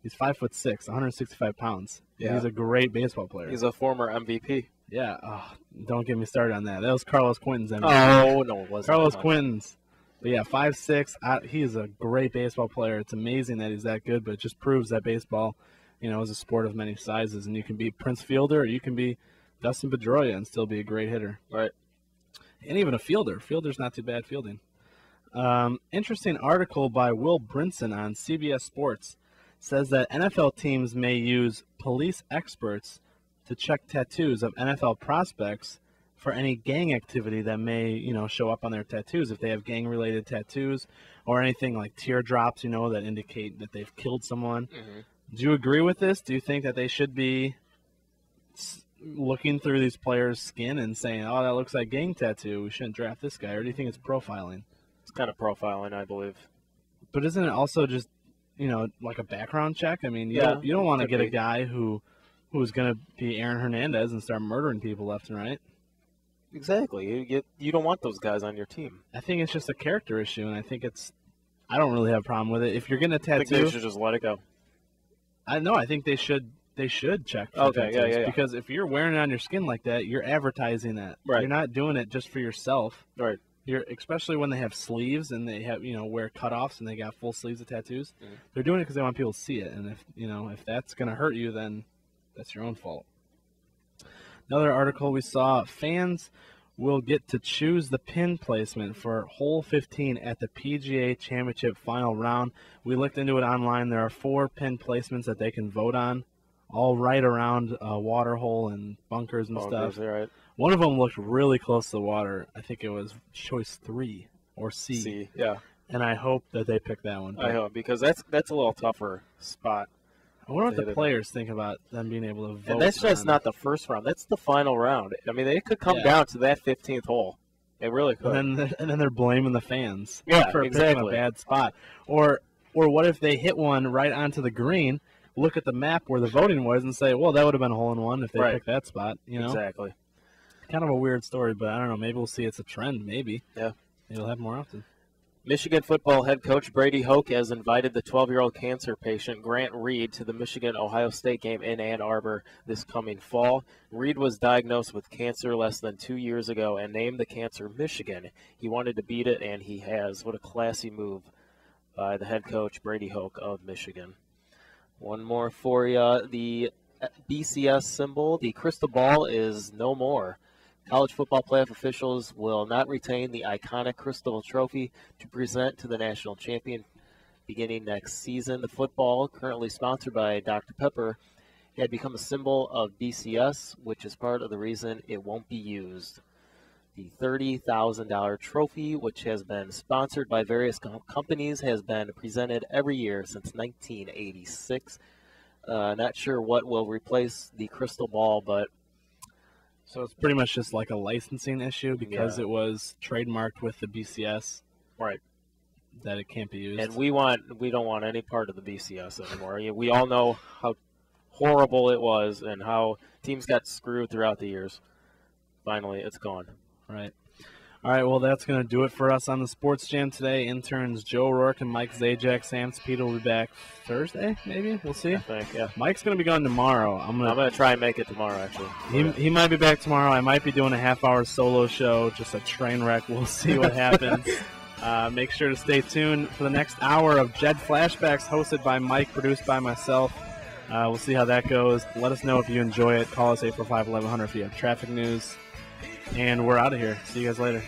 Speaker 3: He's 5'6", 165 pounds.
Speaker 4: Yeah.
Speaker 3: He's a great baseball player.
Speaker 4: He's a former MVP.
Speaker 3: Yeah. Oh, don't get me started on that. That was Carlos Quinton's MVP.
Speaker 4: Oh, no, it wasn't.
Speaker 3: Carlos Quinton's. But yeah, 5'6". He is a great baseball player. It's amazing that he's that good, but it just proves that baseball, is a sport of many sizes, and you can be Prince Fielder or you can be Dustin Pedroia and still be a great hitter.
Speaker 4: Right.
Speaker 3: And even a fielder. Fielder's not too bad fielding. Interesting article by Will Brinson on CBS Sports says that NFL teams may use police experts to check tattoos of NFL prospects for any gang activity that may, show up on their tattoos. If they have gang-related tattoos or anything like teardrops, that indicate that they've killed someone. Mm-hmm. Do you agree with this? Do you think that they should be looking through these players' skin and saying, oh, that looks like gang tattoo, we shouldn't draft this guy? Or do you think it's profiling?
Speaker 4: It's kind of profiling, I believe.
Speaker 3: But isn't it also just, like a background check? I mean, you don't want to get a guy who's going to be Aaron Hernandez and start murdering people left and right.
Speaker 4: Exactly. You don't want those guys on your team.
Speaker 3: I think it's just a character issue, and I don't really have a problem with it. If you're getting a tattoo,
Speaker 4: I think they should just let it go.
Speaker 3: I think they should check for tattoos.
Speaker 4: Yeah.
Speaker 3: Because if you're wearing it on your skin like that, you're advertising that.
Speaker 4: Right.
Speaker 3: You're not doing it just for yourself.
Speaker 4: Right.
Speaker 3: Especially when they have sleeves and they have, wear cutoffs and they got full sleeves of tattoos. Mm-hmm. They're doing it because they want people to see it. And if that's going to hurt you, then that's your own fault. Another article we saw, fans will get to choose the pin placement for hole 15 at the PGA Championship final round. We looked into it online. There are 4 pin placements that they can vote on, all right around water hole and bunkers and stuff.
Speaker 4: Right.
Speaker 3: One of them looked really close to the water. I think it was choice 3 or C.
Speaker 4: C, yeah.
Speaker 3: And I hope that they pick that one.
Speaker 4: I hope, because that's a little tougher spot.
Speaker 3: I wonder what the players think about them being able to vote.
Speaker 4: And that's just not the first round. That's the final round. I mean, it could come down to that 15th hole. It really could.
Speaker 3: And then they're blaming the fans for
Speaker 4: exactly.
Speaker 3: picking a bad spot. Or what if they hit one right onto the green, look at the map where the voting was, and say, well, that would have been a hole-in-one if they picked that spot.
Speaker 4: Exactly.
Speaker 3: Kind of a weird story, but I don't know. Maybe we'll see it's a trend. Maybe.
Speaker 4: Yeah.
Speaker 3: Maybe it'll happen more often.
Speaker 4: Michigan football head coach Brady Hoke has invited the 12-year-old cancer patient Grant Reed to the Michigan-Ohio State game in Ann Arbor this coming fall. Reed was diagnosed with cancer less than 2 years ago and named the cancer Michigan. He wanted to beat it, and he has. What a classy move by the head coach Brady Hoke of Michigan. One more for you. The BCS symbol, the crystal ball, is no more. College football playoff officials will not retain the iconic Crystal Trophy to present to the national champion beginning next season. The football, currently sponsored by Dr. Pepper, had become a symbol of BCS, which is part of the reason it won't be used. The $30,000 trophy, which has been sponsored by various companies, has been presented every year since 1986. Not sure what will replace the crystal ball, but
Speaker 3: so it's pretty much just like a licensing issue because it was trademarked with the BCS,
Speaker 4: right?
Speaker 3: That it can't be used.
Speaker 4: And we don't want any part of the BCS anymore. We all know how horrible it was and how teams got screwed throughout the years. Finally, it's gone.
Speaker 3: Right. All right, well, that's going to do it for us on the Sports Jam today. Interns Joe Rourke and Mike Zajac. Sam Speed will be back Thursday, maybe? We'll see.
Speaker 4: I think, yeah.
Speaker 3: Mike's going to be gone tomorrow. I'm going
Speaker 4: to try and make it tomorrow, actually.
Speaker 3: He might be back tomorrow. I might be doing a half-hour solo show, just a train wreck. We'll see what happens. Make sure to stay tuned for the next hour of Jed Flashbacks, hosted by Mike, produced by myself. We'll see how that goes. Let us know if you enjoy it. Call us 845-1100 if you have traffic news. And we're out of here. See you guys later.